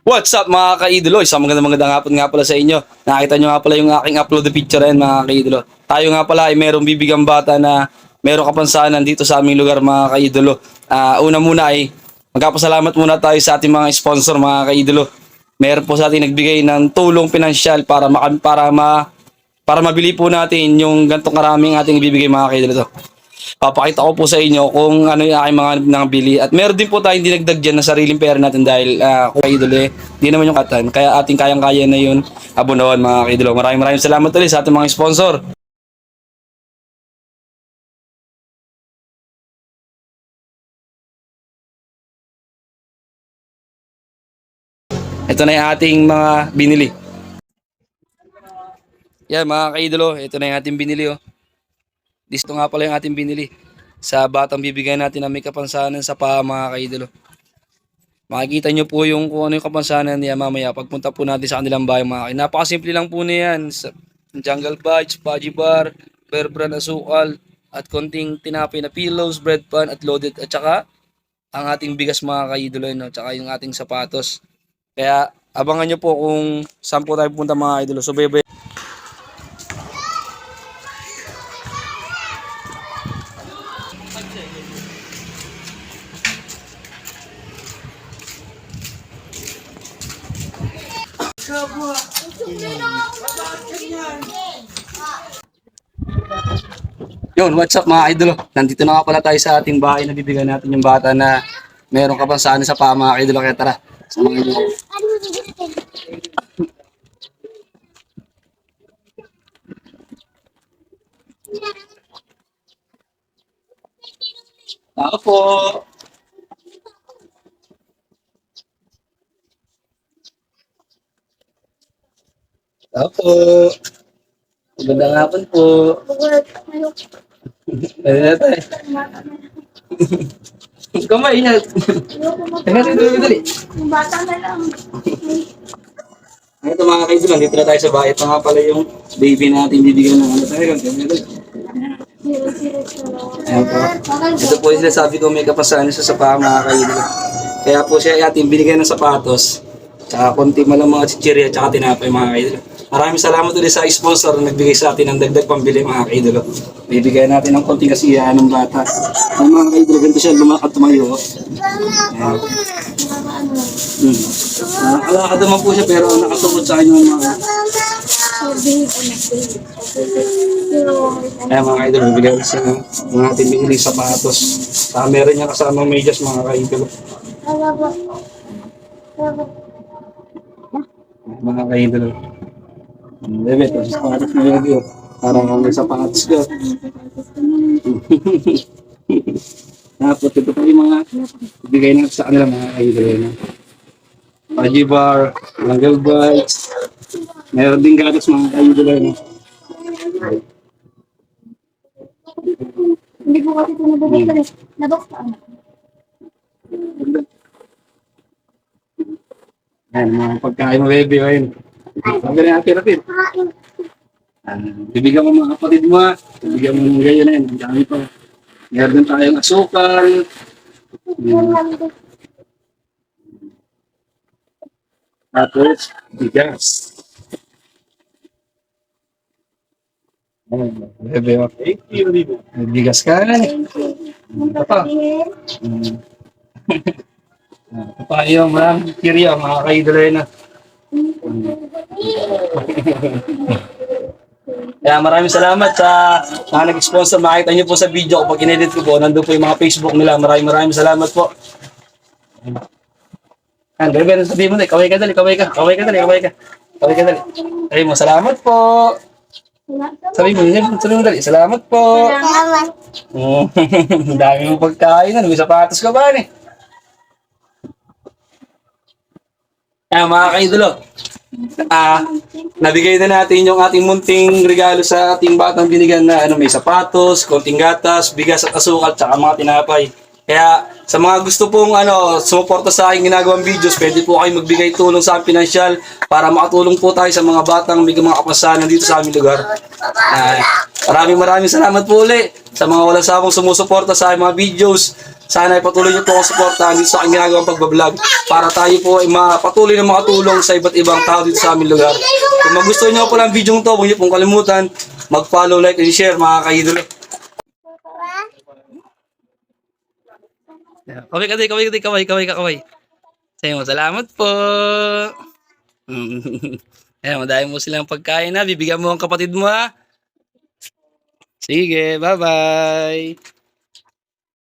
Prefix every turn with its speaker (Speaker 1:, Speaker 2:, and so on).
Speaker 1: What's up mga kaidolo? Isang magandang hapon nga pala sa inyo. Nakita nyo nga pala yung aking upload na picture yan mga kaidolo. Tayo nga pala ay merong bibigang bata na merong kapansanan dito sa aming lugar mga kaidolo. Una muna ay magpapasalamat muna tayo sa ating mga sponsor mga kaidolo. Meron po sa ating nagbigay ng tulong pinansyal para mabili po natin yung gantong karaming ating ibibigay mga kaidolo to. Papakita ko po sa inyo kung ano yung aking mga nabili. At meron din po tayong dinagdag dyan na sariling pera natin dahil kung idol di naman yung katan. Kaya ating kayang-kaya na yun abunawan mga kaidolo. Maraming salamat ulit sa ating mga sponsor. Ito na yung ating mga binili. Yan mga kaidolo, ito na yung ating binili oh. Dito nga pala yung ating binili. Sa batang bibigyan natin na may kapansanan sa paa mga kaidolo. Makikita nyo po yung kung ano yung kapansanan niya mamaya pagpunta po natin sa kanilang bahay mga kaidolo. Napakasimple lang po niyan. Jungle Bites, Fudgy Bar, Bear Brand asukal, at konting tinapay na pillows, bread pan at loaded. At saka ang ating bigas mga kaidolo, no? Tsaka yung ating sapatos. Kaya abangan nyo po kung saan po tayo pupunta mga kaidolo. So bye. Yun, what's up mga idolo? Nandito na nga pala tayo sa ating bahay na bibigyan natin yung bata na meron kapansanan sa paa mga idolo. Kaya tara, sa mga idolo. Ako po. Ako po. Magandang hapon po. Ano na tayo? Kamay na. Dali.
Speaker 2: Yung bata na lang.
Speaker 1: Ito mga kaibigan, dito na tayo sa bahay. Ito nga pala yung baby natin bibigyan ng ano tayo. Ayan po. Ito po yung sinasabi ko may kapasahan siya sa paa mga kaibigan. Kaya po siya ating binigyan ng sapatos. Tsaka konti malang mga chichirya tsaka tinapay mga kaibigan. Maraming salamat ulit sa sponsor na nagbigay sa atin ng dagdag pambili mga kaidolo. Bibigyan natin ng konting kasiyahan ng bata. Ang mga kaidolo, ganito siya lumakad tumayo. Ayan. Nakalakad naman po siya pero nakasukod sa kanya mga. Ayan mga kaidolo, bibigyan natin siya ng mga ating binili sapatos. Meron niya kasama medyas mga kaidolo. Mga kaidolo. Bebe, tapos sapatos na yun yun. Parang may sapatos ka. Tapos ito pa yung mga bigay natin sa kanila mga kaidolo. Fudgy Bar, Jungle Bites. Meron din gatas mga kaidolo.
Speaker 2: Hindi po kasi ito nababalik. Nabox pa anak.
Speaker 1: Ayan, mga pagkain mo bebe. Ayun. Sabi na natin. Bibigyan mo mga kapatid mo ha. Bibigyan mo ng gayon na yun. Ang dami pa. Meron din tayong asukal. Tapos, bigas. Bebe, okay. May bigas ka. Ito pa. Ito pa yung maraming kirya, mga kaidolo na. Kaya maraming salamat sa mga nag-sponsor. Makita niyo po sa video kapag in-edit ko po. Nandun po yung mga Facebook nila. Maraming salamat po. Yan, bebe, sabihin mo na, kaway ka dali. Kaway ka dali. Sabi mo, salamat po. Sabi mo dali, salamat po.
Speaker 2: Salamat.
Speaker 1: Ang dami mong pagkain. May sapatos ka ba ni? Kaya mga kaidolo, nabigay na natin yung ating munting regalo sa ating batang binigyan na may sapatos, konting gatas, bigas at asukal, tsaka mga tinapay. Kaya sa mga gusto pong sumuporta sa aking ginagawang videos, pwede po kayo magbigay tulong sa aking pinansyal para makatulong po tayo sa mga batang may mga kapasanan dito sa aming lugar. Maraming salamat po ulit sa mga walang sawang sumusuporta sa aking mga videos. Sana ay patuloy niyo po akong suportahan dito sa aking ginagawang pagbablog para tayo po ay patuloy na makatulong sa iba't ibang tao dito sa aming lugar. Kung magustuhan niyo po lang video to, huwag niyo pong kalimutan mag-follow, like, and share mga ka-idolo. Kaway ka, kaway. Sayo mo, salamat po. Ayan, madami mo silang pagkain na. Bibigyan mo ang kapatid mo ha. Sige, bye-bye.